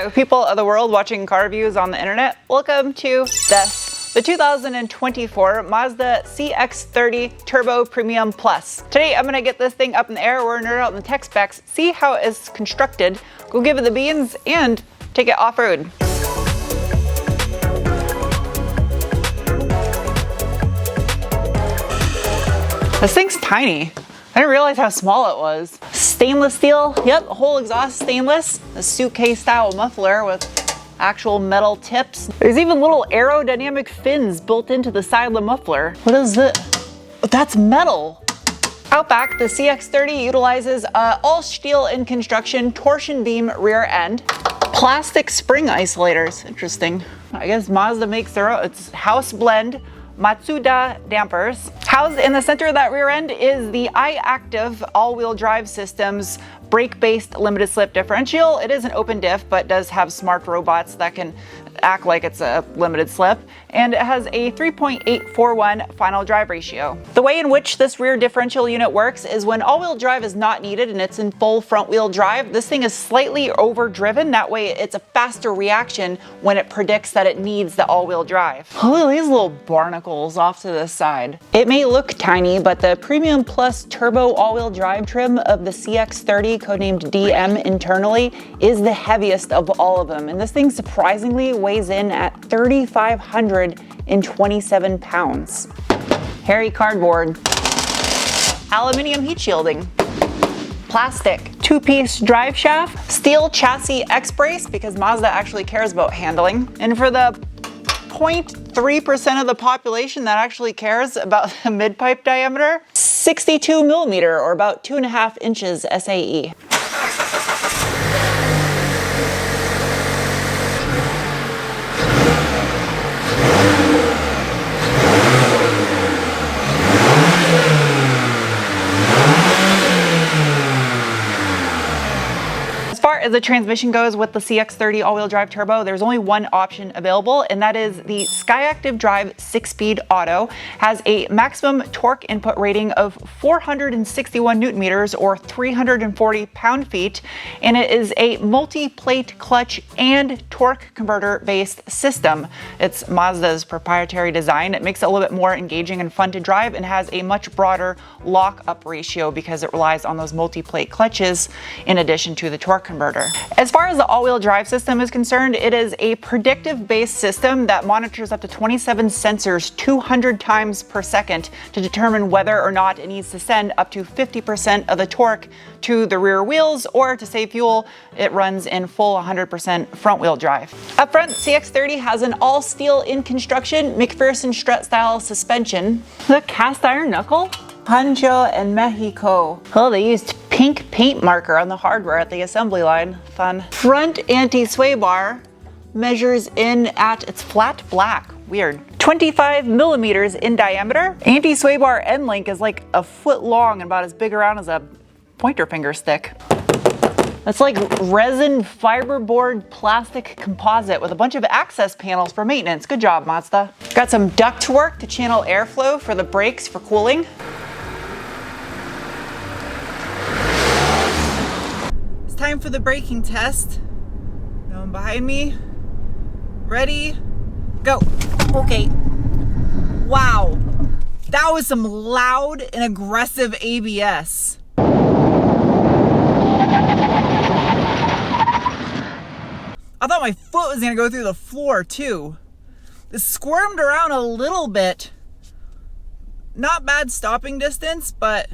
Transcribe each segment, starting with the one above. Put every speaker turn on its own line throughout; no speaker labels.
Hello, people of the world watching car reviews on the internet. Welcome to this, the 2024 Mazda CX30 Turbo Premium Plus. Today I'm gonna get this thing up in the air, we're nerd out in the tech specs, see how it's constructed, go give it the beans, and take it off-road. This thing's tiny. I didn't realize how small it was. Stainless steel, yep, whole exhaust stainless. A suitcase style muffler with actual metal tips. There's even little aerodynamic fins built into the side of the muffler. What is this? That's metal. Out back, the CX30 utilizes all steel in construction torsion beam rear end. Plastic spring isolators, interesting. I guess Mazda makes their own, it's house blend Matsuda dampers. Housed in the center of that rear end is the iActive all-wheel drive system's brake-based limited slip differential. It is an open diff, but does have smart robots that can act like it's a limited slip, and it has a 3.841 final drive ratio. The way in which this rear differential unit works is when all-wheel drive is not needed and it's in full front-wheel drive, this thing is slightly overdriven. That way it's a faster reaction when it predicts that it needs the all-wheel drive. Oh, these little barnacles off to the side. It may look tiny, but the Premium Plus Turbo all-wheel drive trim of the CX30, codenamed DM internally, is the heaviest of all of them, and this thing surprisingly weighs in at 3,527 pounds. Hairy cardboard, aluminum heat shielding, plastic, two-piece drive shaft, steel chassis X-brace because Mazda actually cares about handling, and for the 0.3% of the population that actually cares about the mid-pipe diameter, 62 millimeter or about 2.5 inches SAE. As the transmission goes with the CX30 all-wheel drive turbo, there's only one option available, and that is the SkyActiv Drive 6-speed auto. Has a maximum torque input rating of 461 newton meters or 340 pound-feet, and it is a multi-plate clutch and torque converter based system. It's Mazda's proprietary design. It makes it a little bit more engaging and fun to drive, and has a much broader lock-up ratio because it relies on those multi-plate clutches in addition to the torque converter. As far as the all-wheel drive system is concerned, it is a predictive-based system that monitors up to 27 sensors 200 times per second to determine whether or not it needs to send up to 50% of the torque to the rear wheels, or to save fuel, it runs in full 100% front-wheel drive. Up front, CX30 has an all-steel in construction McPherson strut style suspension. The cast iron knuckle? Pancho and Mexico. Oh, they used pink paint marker on the hardware at the assembly line. Fun. Front anti-sway bar measures in at, it's flat black. Weird. 25 millimeters in diameter. Anti-sway bar end link is like a foot long and about as big around as a pointer finger stick. That's like resin fiberboard plastic composite with a bunch of access panels for maintenance. Good job, Mazda. Got some duct work to channel airflow for the brakes for cooling. Time for the braking test. No one behind me. Ready? Go. Okay. Wow. That was some loud and aggressive ABS. I thought my foot was gonna go through the floor too. It squirmed around a little bit. Not bad stopping distance, but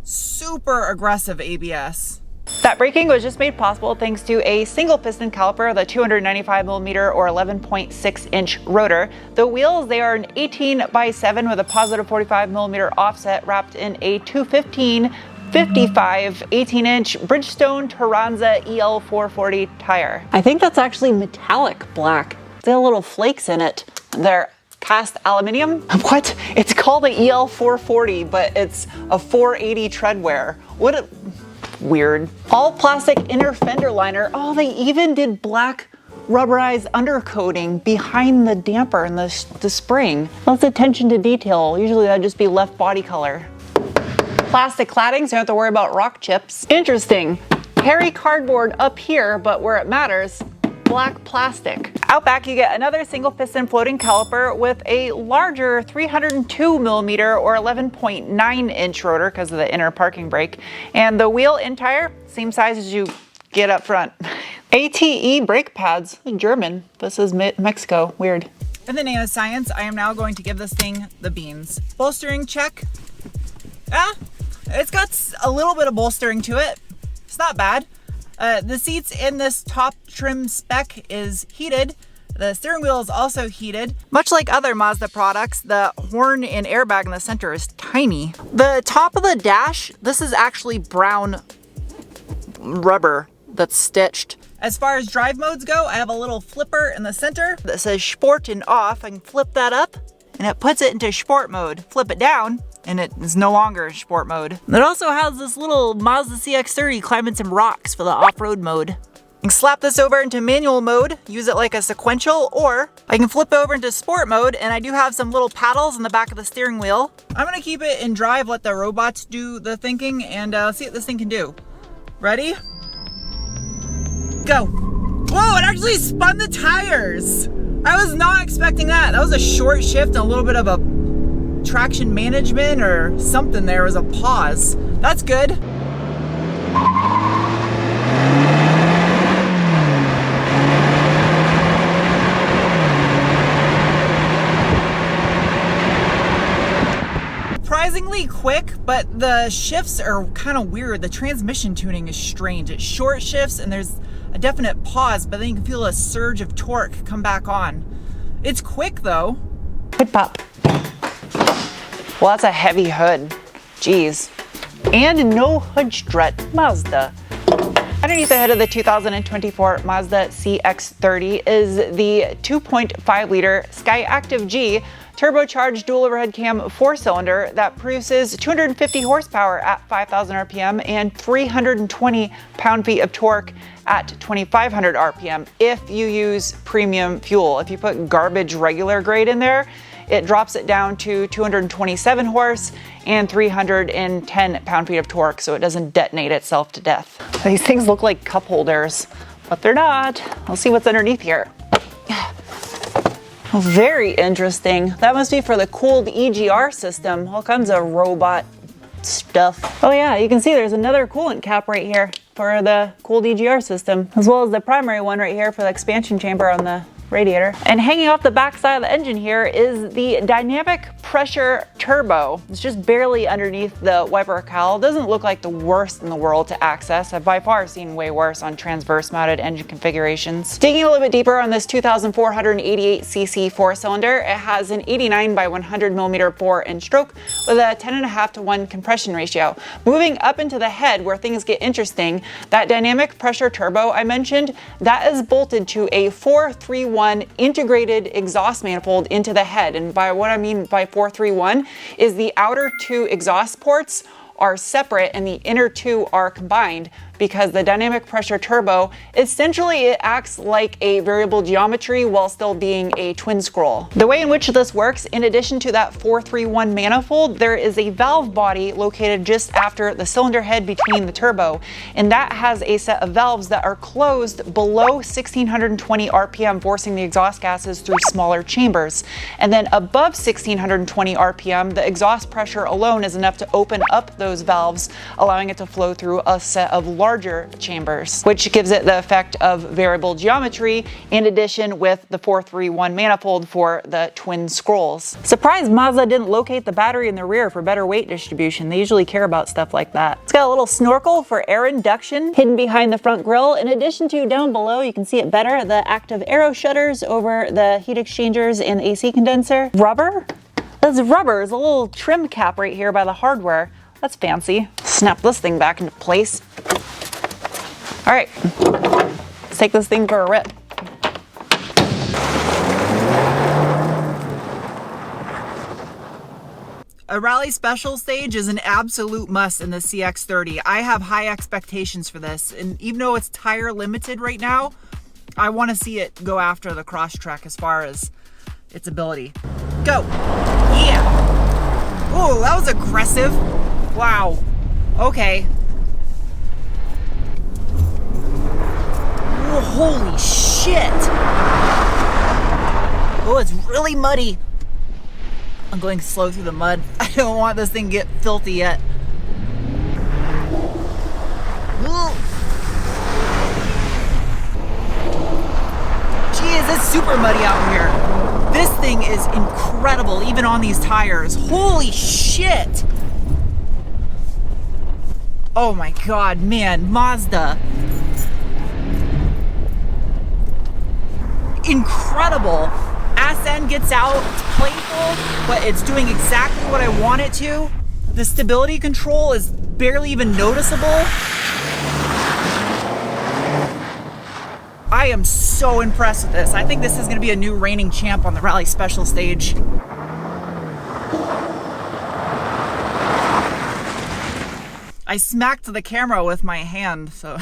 super aggressive ABS. That braking was just made possible thanks to a single piston caliper, the 295 millimeter or 11.6 inch rotor. The wheels, they are an 18x7 with a positive 45 millimeter offset wrapped in a 215 55 18-inch Bridgestone Turanza EL440 tire. I think that's actually metallic black. There are little flakes in it. They're cast aluminum. What? It's called the EL440, but it's a 480 treadwear. What a weird. All plastic inner fender liner. Oh, they even did black rubberized undercoating behind the damper and the spring. Lots of attention to detail. Usually that'd just be left body color. Plastic cladding, so you don't have to worry about rock chips. Interesting. Hairy cardboard up here, but where it matters, black plastic. Out back, you get another single piston floating caliper with a larger 302mm or 11.9-inch rotor because of the inner parking brake. And the wheel and tire, same size as you get up front. ATE brake pads, German. This is Mexico, weird. In the name of science, I am now going to give this thing the beans. Bolstering check. It's got a little bit of bolstering to it. It's not bad. The seats in this top trim spec is heated. The steering wheel is also heated. Much like other Mazda products, the horn and airbag in the center is tiny. The top of the dash, this is actually brown rubber that's stitched. As far as drive modes go, I have a little flipper in the center that says Sport and off. I can flip that up and it puts it into sport mode. Flip it down and it is no longer sport mode. It also has this little Mazda CX30 climbing some rocks for the off-road mode. I can slap this over into manual mode, use it like a sequential, or I can flip over into sport mode, and I do have some little paddles in the back of the steering wheel. I'm gonna keep it in drive, let the robots do the thinking, and see what this thing can do. Ready? Go. Whoa, it actually spun the tires. I was not expecting that. That was a short shift and a little bit of a traction management or something. There was a pause. That's good. Surprisingly quick, but the shifts are kind of weird. The transmission tuning is strange. It short shifts and there's a definite pause, but then you can feel a surge of torque come back on. It's quick though. Hood pop. Well, that's a heavy hood. Jeez. And no hood strut. Mazda. Underneath the hood of the 2024 Mazda CX30 is the 2.5-liter Skyactiv G turbocharged dual overhead cam 4-cylinder that produces 250 horsepower at 5,000 RPM and 320 pound-feet of torque at 2,500 RPM if you use premium fuel. If you put garbage regular grade in there, it drops it down to 227 horse and 310 pound-feet of torque, so it doesn't detonate itself to death. These things look like cup holders, but they're not. Let's see what's underneath here. Oh, very interesting. That must be for the cooled EGR system. All kinds of robot stuff. Oh yeah, you can see there's another coolant cap right here for the cooled EGR system, as well as the primary one right here for the expansion chamber on the radiator. And hanging off the back side of the engine here is the dynamic pressure turbo. It's just barely underneath the wiper cowl. Doesn't look like the worst in the world to access. I've by far seen way worse on transverse mounted engine configurations. Digging a little bit deeper on this 2,488cc 4-cylinder, it has an 89 by 100 millimeter bore and stroke with a 10.5 to 1 compression ratio. Moving up into the head where things get interesting, that dynamic pressure turbo I mentioned, that is bolted to a 431 integrated exhaust manifold into the head. And by what I mean by 431 is the outer two exhaust ports are separate and the inner two are combined, because the dynamic pressure turbo, essentially it acts like a variable geometry while still being a twin scroll. The way in which this works, in addition to that 431 manifold, there is a valve body located just after the cylinder head between the turbo, and that has a set of valves that are closed below 1620 RPM, forcing the exhaust gases through smaller chambers. And then above 1620 RPM, the exhaust pressure alone is enough to open up those valves, allowing it to flow through a set of larger chambers, which gives it the effect of variable geometry, in addition with the 431 manifold for the twin scrolls. Surprised Mazda didn't locate the battery in the rear for better weight distribution. They usually care about stuff like that. It's got a little snorkel for air induction hidden behind the front grille. In addition to down below, you can see it better, the active aero shutters over the heat exchangers and AC condenser. Rubber? This rubber is a little trim cap right here by the hardware. That's fancy. Snap this thing back into place. All right, let's take this thing for a rip. A rally special stage is an absolute must in the CX30. I have high expectations for this, and even though it's tire limited right now, I want to see it go after the Crosstreks as far as its ability. Go. Yeah. Oh, that was aggressive. Wow. Okay. Oh, holy shit. shit. Oh, it's really muddy. I'm going slow through the mud. I don't want this thing to get filthy yet. Ooh. Jeez, it's super muddy out here. This thing is incredible, even on these tires. Holy shit! Oh my god, man, Mazda. Incredible. Ass end gets out, it's playful, but it's doing exactly what I want it to. The stability control is barely even noticeable. I am so impressed with this. I think this is going to be a new reigning champ on the Rally Special stage. I smacked the camera with my hand, so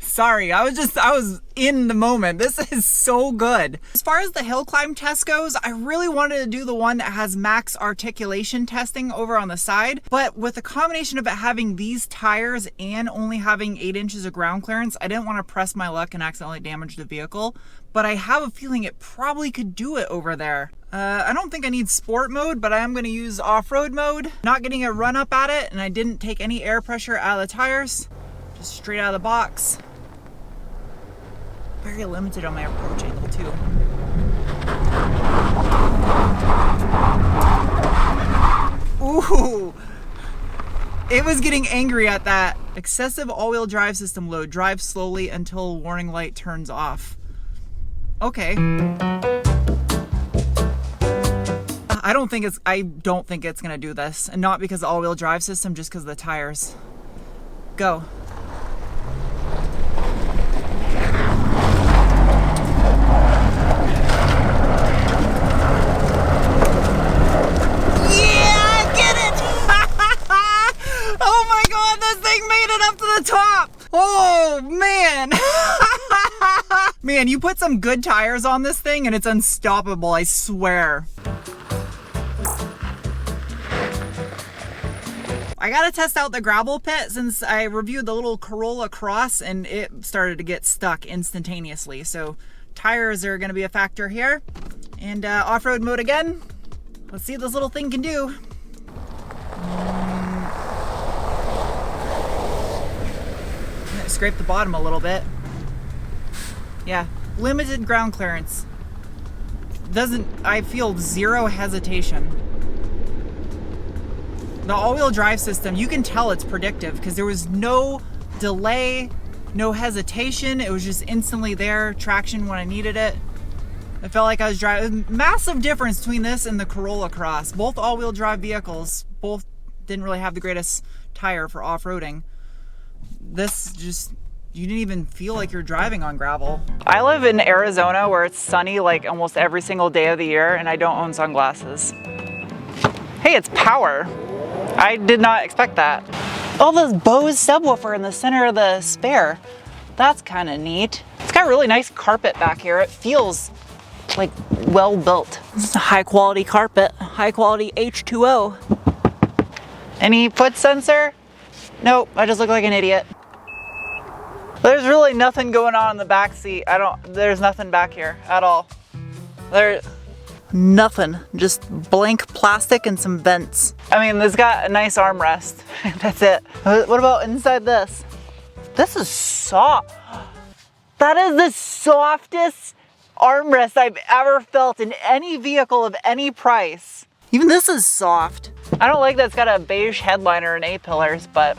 sorry. I was in the moment. This is so good. As far as the hill climb test goes, I really wanted to do the one that has max articulation testing over on the side, but with the combination of it having these tires and only having 8 inches of ground clearance, I didn't want to press my luck and accidentally damage the vehicle, but I have a feeling it probably could do it over there. I don't think I need sport mode, but I am going to use off-road mode. Not getting a run up at it, and I didn't take any air pressure out of the tires, just straight out of the box. Very limited on my approach angle too. Ooh, it was getting angry at that. Excessive all-wheel drive system load. Drive slowly until warning light turns off. Okay. I don't think it's gonna do this, and not because of the all-wheel drive system, just because of the tires. Go. Oh man. Man, you put some good tires on this thing and it's unstoppable, I swear. I gotta test out the gravel pit since I reviewed the little Corolla Cross and it started to get stuck instantaneously. So tires are gonna be a factor here. And off-road mode again. Let's see what this little thing can do. Scrape the bottom a little bit. Yeah, limited ground clearance. I feel zero hesitation. The all-wheel drive system, you can tell it's predictive because there was no delay, no hesitation. It was just instantly there, traction when I needed it. I felt like I was driving. Massive difference between this and the Corolla Cross. Both all-wheel drive vehicles, both didn't really have the greatest tire for off-roading. This just, you didn't even feel like you're driving on gravel. I live in Arizona where it's sunny like almost every single day of the year and I don't own sunglasses. Hey, it's power. I did not expect that. Oh, this Bose subwoofer in the center of the spare. That's kind of neat. It's got really nice carpet back here. It feels like well built. This is a high quality carpet, high quality H2O. Any foot sensor? Nope, I just look like an idiot. There's really nothing going on in the back seat. There's nothing back here at all. There's nothing, just blank plastic and some vents. I mean, it's got a nice armrest. That's it. What about inside this? This is soft. That is the softest armrest I've ever felt in any vehicle of any price. Even this is soft. I don't like that it's got a beige headliner and A-pillars, but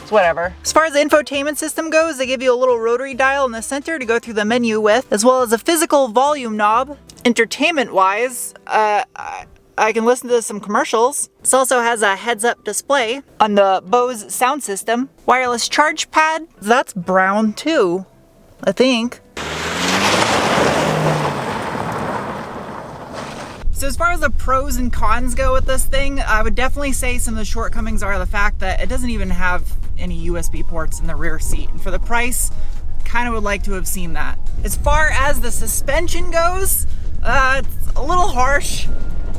it's whatever. As far as the infotainment system goes, they give you a little rotary dial in the center to go through the menu with, as well as a physical volume knob. Entertainment-wise, I can listen to some commercials. This also has a heads-up display on the Bose sound system. Wireless charge pad, that's brown too, I think. So as far as the pros and cons go with this thing, I would definitely say some of the shortcomings are the fact that it doesn't even have any USB ports in the rear seat. And for the price, kind of would like to have seen that. As far as the suspension goes, it's a little harsh.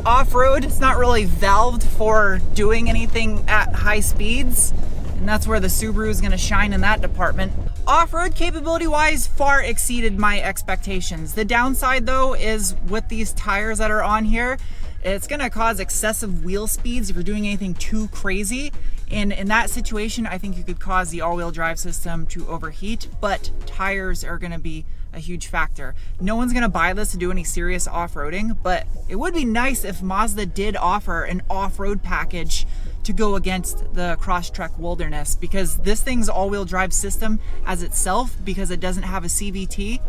Off-road, it's not really valved for doing anything at high speeds. and that's where the Subaru is gonna shine in that department. Off-road capability-wise, far exceeded my expectations. The downside though is with these tires that are on here, it's gonna cause excessive wheel speeds if you're doing anything too crazy. And in that situation, I think you could cause the all-wheel drive system to overheat, but tires are gonna be a huge factor. No one's gonna buy this to do any serious off-roading, but it would be nice if Mazda did offer an off-road package to go against the Crosstreks Wilderness, because this thing's all-wheel drive system as itself, because it doesn't have a CVT,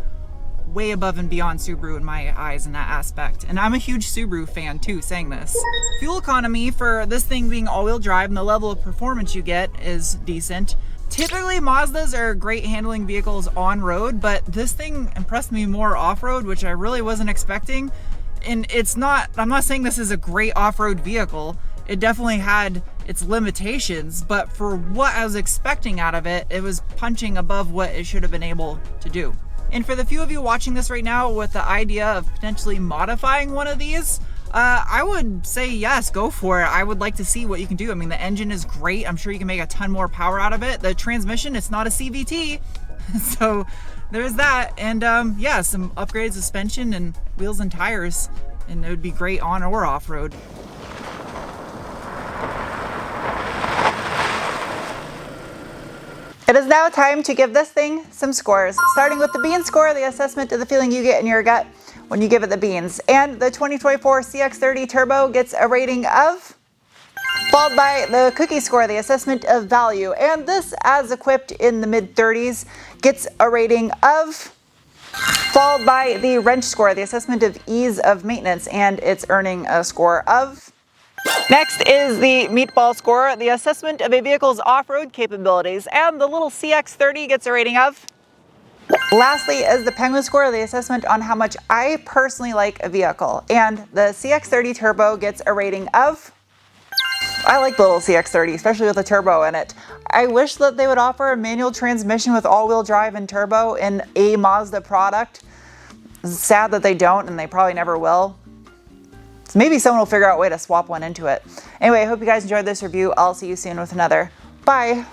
way above and beyond Subaru in my eyes in that aspect. And I'm a huge Subaru fan too, saying this. Fuel economy for this thing being all-wheel drive and the level of performance you get is decent. Typically Mazdas are great handling vehicles on road, but this thing impressed me more off-road, which I really wasn't expecting. And I'm not saying this is a great off-road vehicle. It definitely had its limitations, but for what I was expecting out of it, it was punching above what it should have been able to do. And for the few of you watching this right now with the idea of potentially modifying one of these, I would say yes, go for it. I would like to see what you can do. I mean, the engine is great. I'm sure you can make a ton more power out of it. The transmission, it's not a CVT. So there's that. And yeah, some upgraded suspension and wheels and tires, and it would be great on or off-road. It is now time to give this thing some scores, starting with the bean score, the assessment of the feeling you get in your gut when you give it the beans. And the 2024 CX30 Turbo gets a rating of, followed by the cookie score, the assessment of value. And this, as equipped in the mid-30s, gets a rating of, followed by the wrench score, the assessment of ease of maintenance, and it's earning a score of. Next is the meatball score, the assessment of a vehicle's off-road capabilities, and the little CX30 gets a rating of. Lastly is the penguin score, the assessment on how much I personally like a vehicle, and the CX30 Turbo gets a rating of. I like the little CX30, especially with a turbo in it. I wish that they would offer a manual transmission with all-wheel drive and turbo in a Mazda product. It's sad that they don't, and they probably never will. So maybe someone will figure out a way to swap one into it. Anyway, I hope you guys enjoyed this review. I'll see you soon with another. Bye.